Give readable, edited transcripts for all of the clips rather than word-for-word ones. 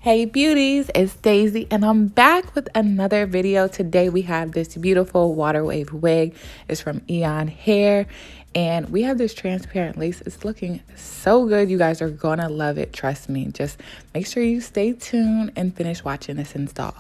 Hey beauties, it's Daisy and I'm back with another video. Today we have this beautiful water wave wig. It's from Eayon Hair and we have this transparent lace. It's looking so good. You guys are gonna love it, trust me. Just make sure you stay tuned and finish watching this install.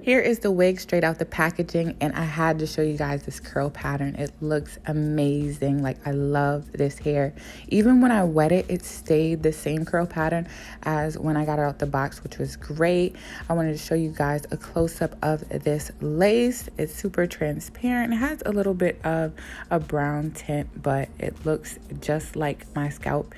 Here is the wig straight out the packaging, and I had to show you guys this curl pattern. It looks amazing. Like, I love this hair. Even when I wet it, it stayed the same curl pattern as when I got it out the box, which was great. I wanted to show you guys a close-up of this lace. It's super transparent. It has a little bit of a brown tint, but it looks just like my scalp.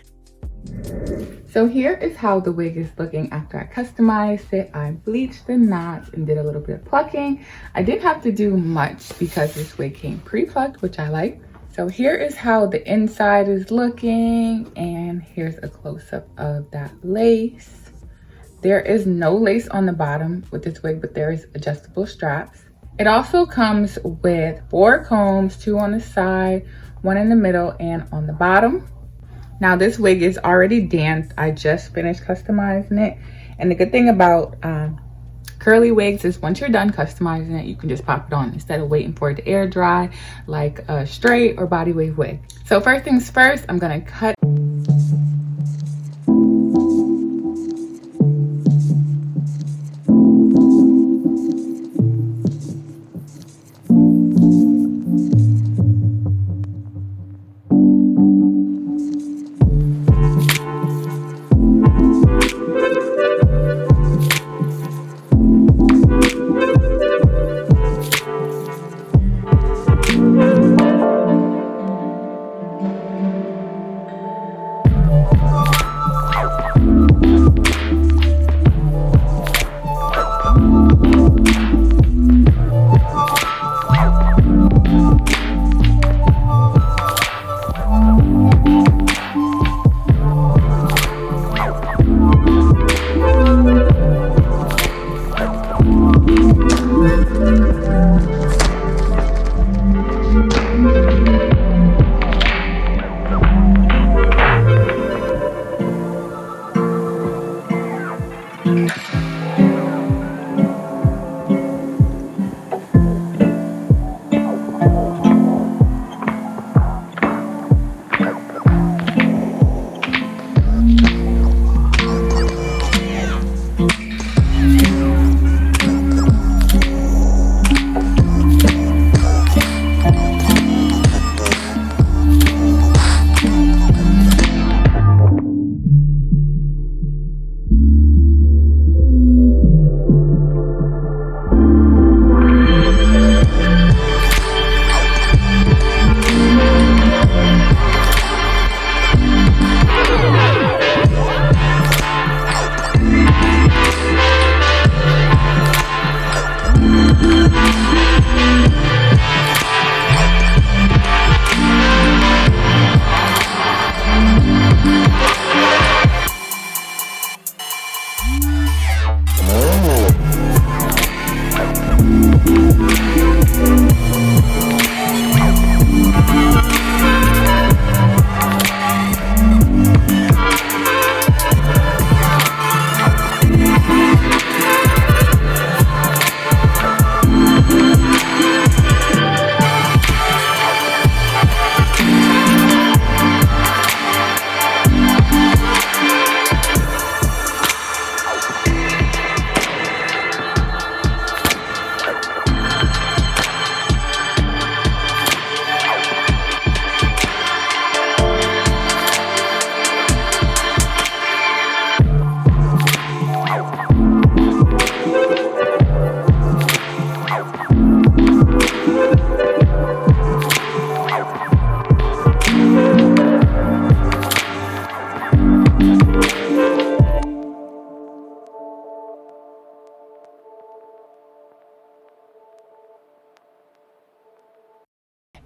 So here is how the wig is looking after I customized it. I bleached the knots and did a little bit of plucking. I didn't have to do much because this wig came pre-plucked, which I like. So here is how the inside is looking, and here's a close-up of that lace. There is no lace on the bottom with this wig, but there is adjustable straps. It also comes with 4 combs, 2 on the side, 1 in the middle, and on the bottom. Now this wig is already damped. I just finished customizing it. And the good thing about curly wigs is once you're done customizing it, you can just pop it on instead of waiting for it to air dry like a straight or body wave wig. So first things first, I'm gonna cut.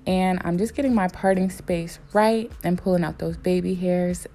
And I'm just getting my parting space right and pulling out those baby hairs.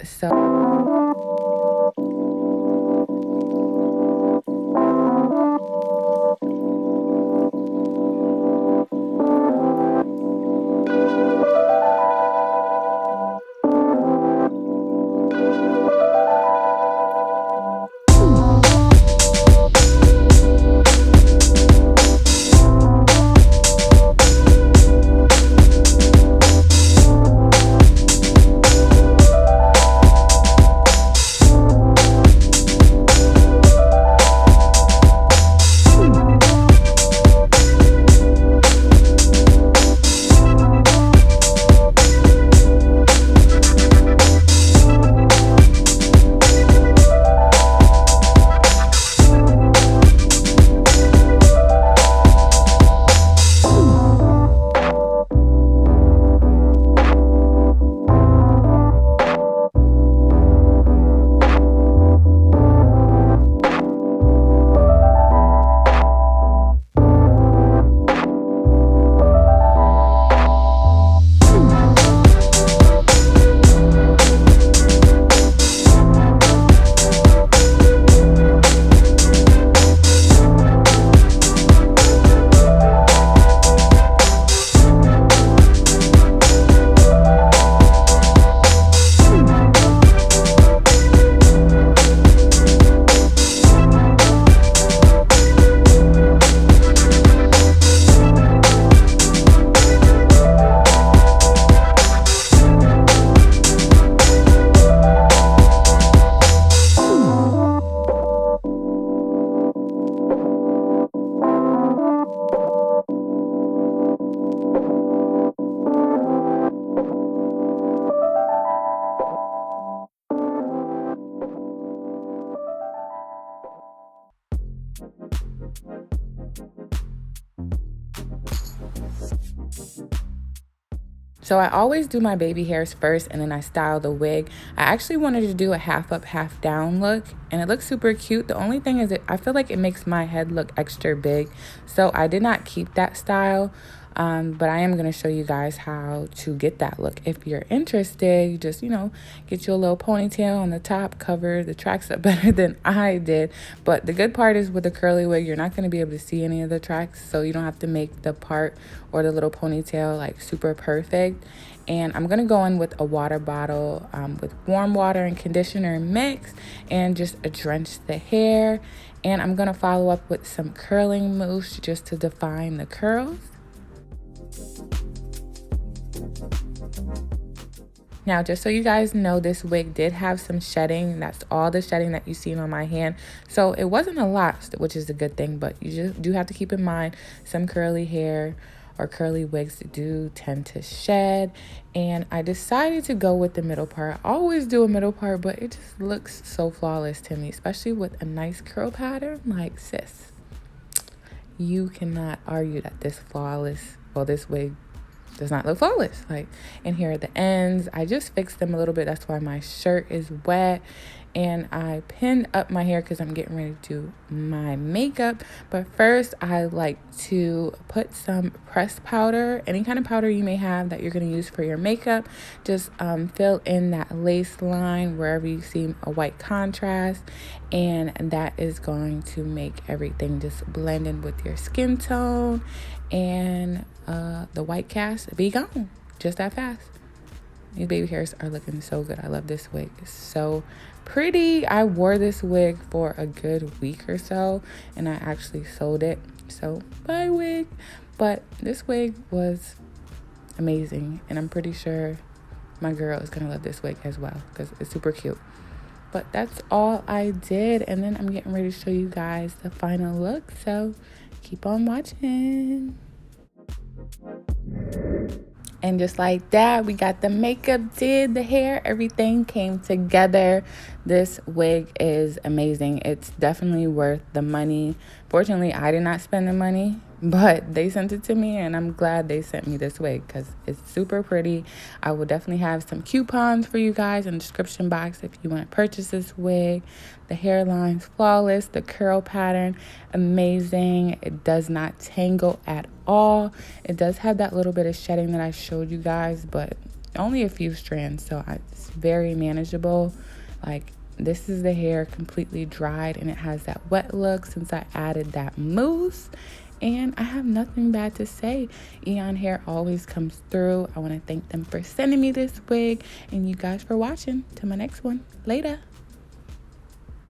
So I always do my baby hairs first and then I style the wig. I actually wanted to do a half up, half down look and it looks super cute. The only thing is that I feel like it makes my head look extra big. So I did not keep that style. But I am going to show you guys how to get that look. If you're interested, you just, get you a little ponytail on the top, cover the tracks up better than I did. But the good part is with a curly wig, you're not going to be able to see any of the tracks. So you don't have to make the part or the little ponytail like super perfect. And I'm going to go in with a water bottle with warm water and conditioner mix and just drench the hair. And I'm going to follow up with some curling mousse just to define the curls. Now, just so you guys know, this wig did have some shedding. That's all the shedding that you seen on my hand. So it wasn't a lot, which is a good thing, but you just do have to keep in mind some curly hair or curly wigs do tend to shed. And I decided to go with the middle part. I always do a middle part, but it just looks so flawless to me, especially with a nice curl pattern. Like, sis, you cannot argue that this wig does not look flawless. Like, and here at the ends, I just fixed them a little bit. That's why my shirt is wet. And I pinned up my hair because I'm getting ready to do my makeup. But first, I like to put some pressed powder, any kind of powder you may have that you're going to use for your makeup. Just fill in that lace line wherever you see a white contrast. And that is going to make everything just blend in with your skin tone. And the white cast be gone just that fast. These baby hairs are looking so good. I love this wig. It's so pretty. I wore this wig for a good week or so and I actually sold it. So bye wig. But this wig was amazing and I'm pretty sure my girl is gonna love this wig as well because it's super cute. But that's all I did, and then I'm getting ready to show you guys the final look, so keep on watching. And just like that, we got the makeup did, the hair, everything came together. This wig is amazing. It's definitely worth the money. Fortunately, I did not spend the money, but they sent it to me and I'm glad they sent me this wig because it's super pretty. I will definitely have some coupons for you guys in the description box if you want to purchase this wig. The hairline's flawless, the curl pattern amazing. It does not tangle at all. It does have that little bit of shedding that I showed you guys, but only a few strands, so it's very manageable. Like, this is the hair completely dried and it has that wet look since I added that mousse. And I have nothing bad to say. Eayon Hair always comes through. I want to thank them for sending me this wig and you guys for watching. Till my next one. Later.